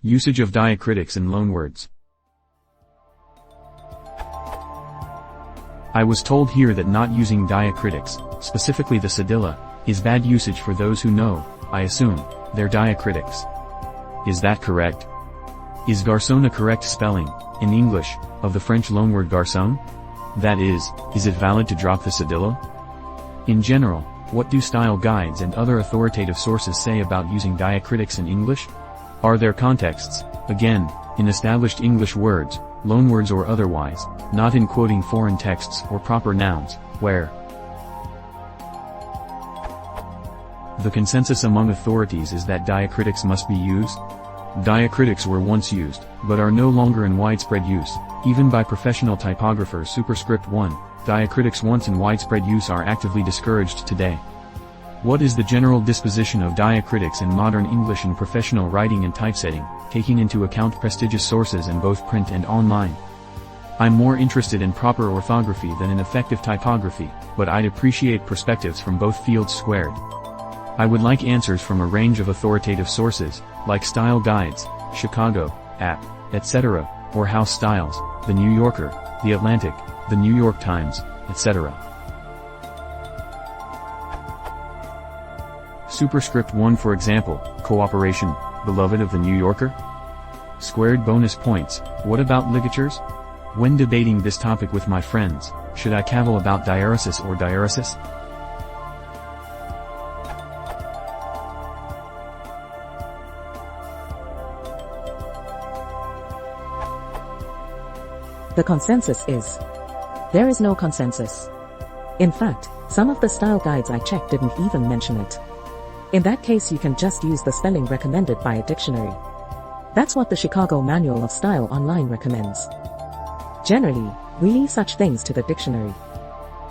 Usage of diacritics in loanwords. I was told here that not using diacritics, specifically the cedilla, is bad usage for those who know, I assume, their diacritics. Is that correct? Is garçon a correct spelling, in English, of the French loanword garçon? That is it valid to drop the cedilla? In general, what do style guides and other authoritative sources say about using diacritics in English? Are there contexts, again, in established English words, loanwords or otherwise, not in quoting foreign texts or proper nouns, where the consensus among authorities is that diacritics must be used? Diacritics were once used, but are no longer in widespread use, even by professional typographers. Superscript 1, diacritics once in widespread use are actively discouraged today. What is the general disposition of diacritics in modern English in professional writing and typesetting, taking into account prestigious sources in both print and online? I'm more interested in proper orthography than in effective typography, but I'd appreciate perspectives from both fields squared. I would like answers from a range of authoritative sources, like Style Guides, Chicago, App, etc., or House Styles, The New Yorker, The Atlantic, The New York Times, etc. Superscript 1 for example, cooperation, beloved of The New Yorker? Squared bonus points, what about ligatures? When debating this topic with my friends, should I cavil about diaresis or diaresis? The consensus is, there is no consensus. In fact, some of the style guides I checked didn't even mention it. In that case you can just use the spelling recommended by a dictionary. That's what the Chicago Manual of Style Online recommends. Generally, we leave such things to the dictionary.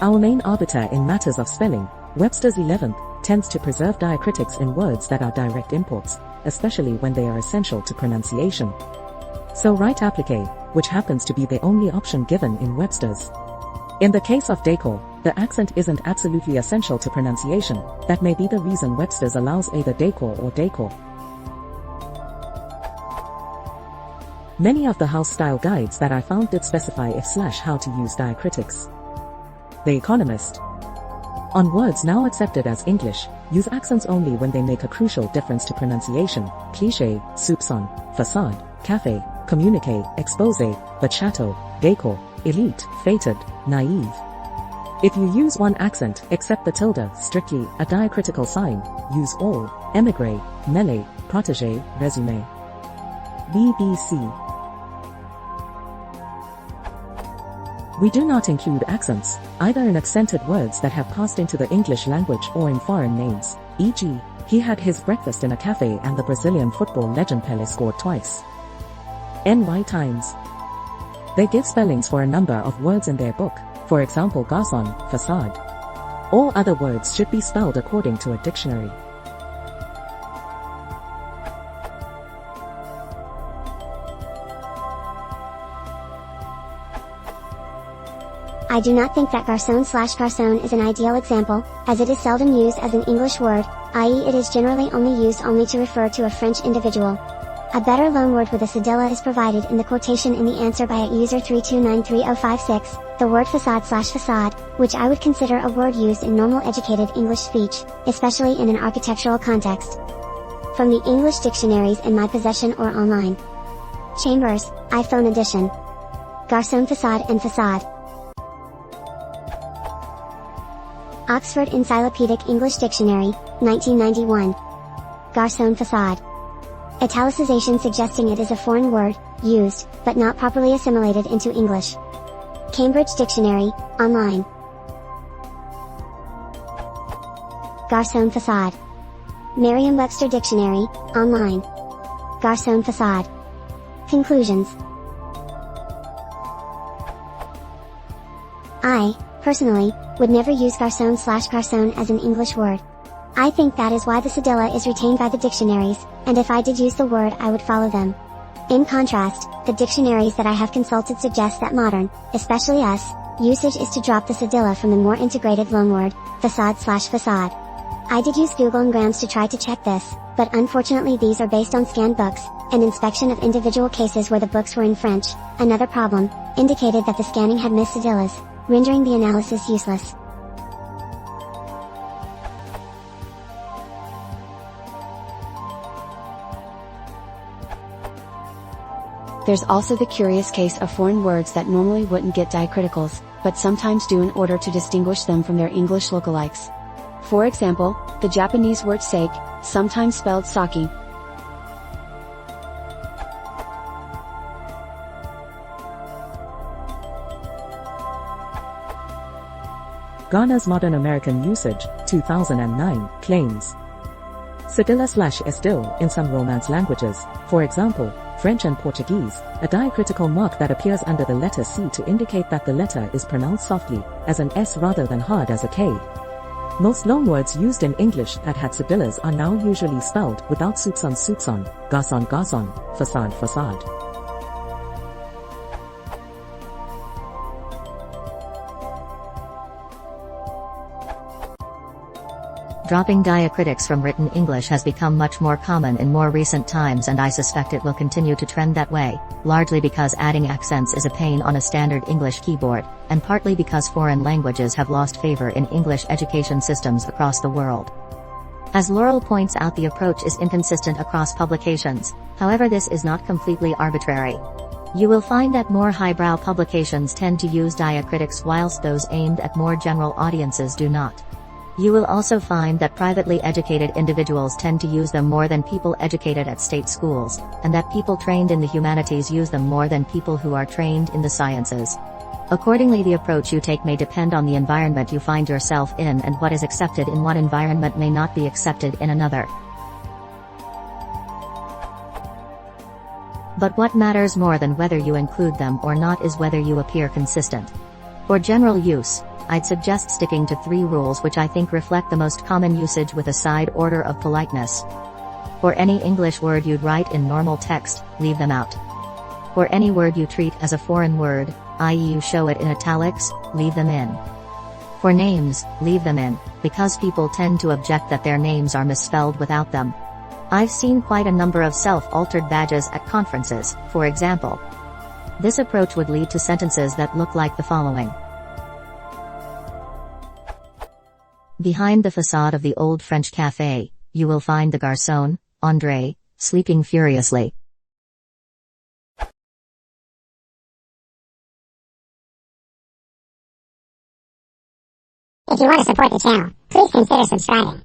Our main arbiter in matters of spelling, Webster's 11th, tends to preserve diacritics in words that are direct imports, especially when they are essential to pronunciation. So write applique, which happens to be the only option given in Webster's. In the case of decor, the accent isn't absolutely essential to pronunciation. That may be the reason Webster's allows either decor or decor. Many of the house style guides that I found did specify if/how to use diacritics. The Economist. On words now accepted as English, use accents only when they make a crucial difference to pronunciation. Cliché, soupçon, facade, café, communiqué, exposé, bachata, decor, elite, fated, naive. If you use one accent, except the tilde, strictly a diacritical sign, use all, émigré, mêlé, protégé, résumé. BBC. We do not include accents, either in accented words that have passed into the English language or in foreign names, e.g., he had his breakfast in a cafe and the Brazilian football legend Pelé scored twice. NY Times. They give spellings for a number of words in their book, for example garçon, facade. All other words should be spelled according to a dictionary. I do not think that garçon/garçon is an ideal example, as it is seldom used as an English word, i.e. it is generally only used to refer to a French individual. A better loanword with a cedilla is provided in the quotation in the answer by @user 3293056, the word facade/facade, which I would consider a word used in normal educated English speech, especially in an architectural context. From the English dictionaries in my possession or online. Chambers, iPhone edition. Garçon facade and facade. Oxford Encyclopedic English Dictionary, 1991. Garçon facade. Italicization suggesting it is a foreign word, used, but not properly assimilated into English. Cambridge Dictionary, online. Garçon facade. Merriam-Webster Dictionary, online. Garçon facade. Conclusions. I, personally, would never use garçon/garçon as an English word. I think that is why the cedilla is retained by the dictionaries, and if I did use the word I would follow them. In contrast, the dictionaries that I have consulted suggest that modern, especially us, usage is to drop the cedilla from the more integrated loanword, facade/facade. I did use Google Ngrams to try to check this, but unfortunately these are based on scanned books, and inspection of individual cases where the books were in French, another problem, indicated that the scanning had missed cedillas, rendering the analysis useless. There's also the curious case of foreign words that normally wouldn't get diacriticals, but sometimes do in order to distinguish them from their English lookalikes. For example, the Japanese word sake, sometimes spelled sake. Ghana's Modern American Usage, 2009, claims cedilla / still in some Romance languages, for example, French and Portuguese, a diacritical mark that appears under the letter C to indicate that the letter is pronounced softly, as an S rather than hard as a K. Most loanwords used in English that had cedillas are now usually spelled without soupçon, garçon, façade, facade. Dropping diacritics from written English has become much more common in more recent times, and I suspect it will continue to trend that way, largely because adding accents is a pain on a standard English keyboard, and partly because foreign languages have lost favor in English education systems across the world. As Laurel points out, the approach is inconsistent across publications, however this is not completely arbitrary. You will find that more highbrow publications tend to use diacritics whilst those aimed at more general audiences do not. You will also find that privately educated individuals tend to use them more than people educated at state schools, and that people trained in the humanities use them more than people who are trained in the sciences. Accordingly, the approach you take may depend on the environment you find yourself in, and what is accepted in one environment may not be accepted in another. But what matters more than whether you include them or not is whether you appear consistent. For general use, I'd suggest sticking to 3 rules which I think reflect the most common usage with a side order of politeness. For any English word you'd write in normal text, leave them out. For any word you treat as a foreign word, i.e. you show it in italics, leave them in. For names, leave them in, because people tend to object that their names are misspelled without them. I've seen quite a number of self-altered badges at conferences, for example. This approach would lead to sentences that look like the following. Behind the facade of the old French café, you will find the garçon, André, sleeping furiously. If you want to support the channel, please consider subscribing.